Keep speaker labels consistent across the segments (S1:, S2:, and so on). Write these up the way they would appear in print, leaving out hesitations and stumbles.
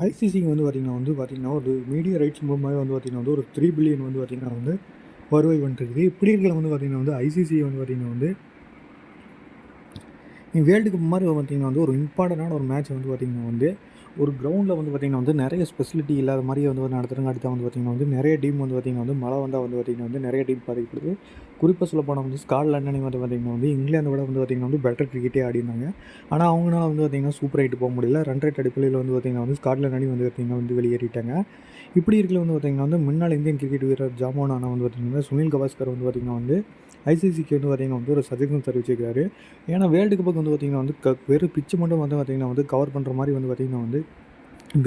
S1: ஐசிசிக்கு வந்து பார்த்திங்கன்னா ஒரு மீடியா ரைட்ஸ் மூலமாகவே வந்து பார்த்திங்கன்னா ஒரு 3 பில்லியன் வந்து பார்த்திங்கன்னா வருவாய் வந்துருக்குது. இப்படி இருக்கிற வந்து பார்த்திங்கன்னா ஐசிசி வந்து பார்த்திங்கன்னா வேர்ல்டு கப் மாதிரி பார்த்திங்கன்னா ஒரு இம்பார்ட்டண்டான ஒரு மேட்ச் வந்து பார்த்திங்கன்னா ஒரு கிரவுண்டில் வந்து பார்த்திங்கன்னா நிறைய ஸ்பெசிலிட்டி இல்லாத மாதிரி வந்து நடத்துகிறாங்க. அடுத்த வந்து பார்த்திங்கன்னா நிறைய டீம் வந்து பார்த்திங்கன்னா மழை வந்தால் வந்து பார்த்திங்கன்னா நிறைய டீம் பாதிக்கப்படுது. குறிப்பாக சொல்ல போனால் ஸ்காட்லாண்ட் அணி வந்து பார்த்திங்கன்னா இங்கிலாந்து விட வந்து பார்த்திங்கன்னா பெட்டர் கிரிக்கெட்டே ஆடினாங்க. ஆனால் அவங்களால வந்து பார்த்திங்கன்னா சூப்பர் ஹைட்டு போக முடியல. ரன் ரேட் அடிப்படையில் வந்து பார்த்திங்கன்னா ஸ்காட்லாண்ட் அணி வந்து பார்த்திங்கன்னா வெளியேறிட்டாங்க. இப்படி இருக்கல வந்து பார்த்திங்கன்னா முன்னாள் இந்தியன் கிரிக்கெட் வீரர் ஜாமோன் ஆனா வந்து பார்த்திங்கன்னா சுனில் கவாஸ்கர் வந்து பார்த்திங்கன்னா ஐசிசிக்கு வந்து பார்த்திங்கன்னா ஒரு சஜஷன் தெரிவிச்சிருக்காரு. ஏன்னா வேர்ல்டு கப்புக்கு வந்து பார்த்திங்கன்னா வெறும் பிச்சு மட்டும் வந்து பார்த்திங்கன்னா கவர் பண்ணுற மாதிரி வந்து பார்த்திங்கன்னா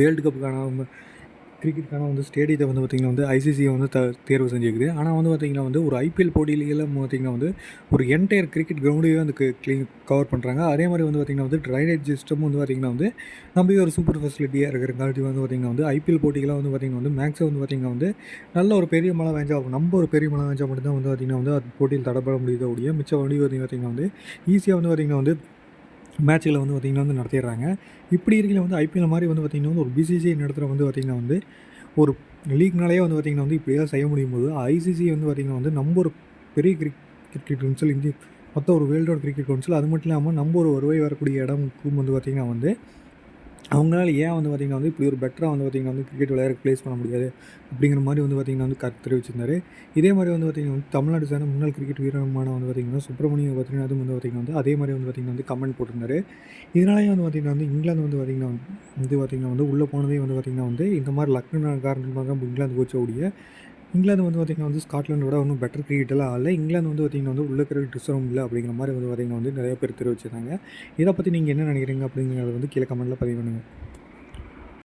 S1: வேர்ல்டு கப்புக்கான கிரிக்கெட்டுக்கான ஸ்டேடியத்தை வந்து பார்த்திங்கன்னா ஐசிசியை வந்து தேர்வு செஞ்சுக்குது. ஆனால் வந்து பார்த்திங்கன்னா ஒரு ஐபிஎல் போட்டியிலெல்லாம் பார்த்திங்கன்னா ஒரு என்டையர் கிரிக்கெட் கிரவுண்டையே வந்து கவர் பண்ணுறாங்க. அதே மாதிரி வந்து பார்த்திங்கன்னா ட்ரைனேஜ் சிஸ்டம் வந்து பார்த்திங்கன்னா நம்ம ஒரு சூப்பர் ஃபெசிலிட்டியாக இருக்கிறங்காட்டி வந்து பார்த்திங்கன்னா ஐபிஎல் போட்டிகளாக வந்து பார்த்திங்கன்னா மேக்ஸிமம் வந்து பார்த்திங்கன்னா நல்ல ஒரு பெரிய மழை வேஞ்சா நம்ம ஒரு பெரிய மழை வேஞ்சா மட்டும்தான் வந்து பார்த்திங்கன்னா அது போட்டியில் தடப்பட முடியுது. அப்படியே மிச்சம் வண்டி பார்த்திங்கன்னா ஈஸியாக வந்து பார்த்திங்கன்னா மேட்ச்சில் வந்து பார்த்திங்கன்னா நடத்திடுறாங்க. இப்படி இருக்கையில் ஐபிஎல் மாதிரி வந்து பார்த்திங்கன்னா ஒரு பிசிசிஐ நடத்துகிற வந்து பார்த்திங்கன்னா ஒரு லீக்னாலேயே வந்து பார்த்திங்கன்னா இப்படியாக செய்ய முடியும் போது ஐசிசி வந்து பார்த்திங்கன்னா நம்ம ஒரு பெரிய கிரிக்கெட் கவுன்சில் இந்திய மொத்தம் ஒரு வேர்ல்டோட கிரிக்கெட் கவுன்சில். அது மட்டும் இல்லாமல் நம்ம ஒரு வருவாய் வரக்கூடிய இடமுக்கும் வந்து பார்த்திங்கன்னா அவங்களால ஏன் வந்து பார்த்திங்கன்னா இப்படி ஒரு பெட்டராக வந்து பார்த்திங்கன்னா கிரிக்கெட் விளையாட ப்ளேஸ் பண்ண முடியாது அப்படிங்கிற மாதிரி வந்து பார்த்திங்கன்னா கருத்து தெரிவிச்சிருந்தார். இதே மாதிரி வந்து பார்த்திங்கன்னா தமிழ்நாடு சேர்ந்த முன்னாள் கிரிக்கெட் வீரமான வந்து பார்த்திங்கன்னா சுப்பிரமணியம் பார்த்திங்கன்னா அதுவும் வந்து பார்த்திங்கன்னா அதே மாதிரி வந்து பார்த்திங்கன்னா கமெண்ட் போட்டிருந்தார். இதனாலேயே வந்து பார்த்திங்கன்னா இங்கிலாந்து வந்து பார்த்திங்கன்னா உள்ளே போனதே வந்து பார்த்திங்கன்னா இந்த மாதிரி லக்னு காரணமாக தான் இங்கிலாந்து கோச்ச ஓடிய இங்கிலாந்து வந்து பார்த்திங்கன்னா ஸ்காட்லாண்டை விட ஒன்றும் பெட்டர் கிரிக்கெட்டெல்லாம் ஆகல. இங்கிலாந்து வந்து பார்த்திங்கன்னா உள்ள இருக்கிற டிஸ்டர்பும் இல்லை அப்படிங்கிற மாதிரி வந்து பார்த்திங்கன்னா நிறைய பேர் தெரிவிச்சிருந்தாங்க. இதை பற்றி நீங்கள் என்ன நினைக்கிறீங்க அப்படிங்கிறத வந்து கீழே கமெண்ட்டில் பதிவு பண்ணுங்கள்.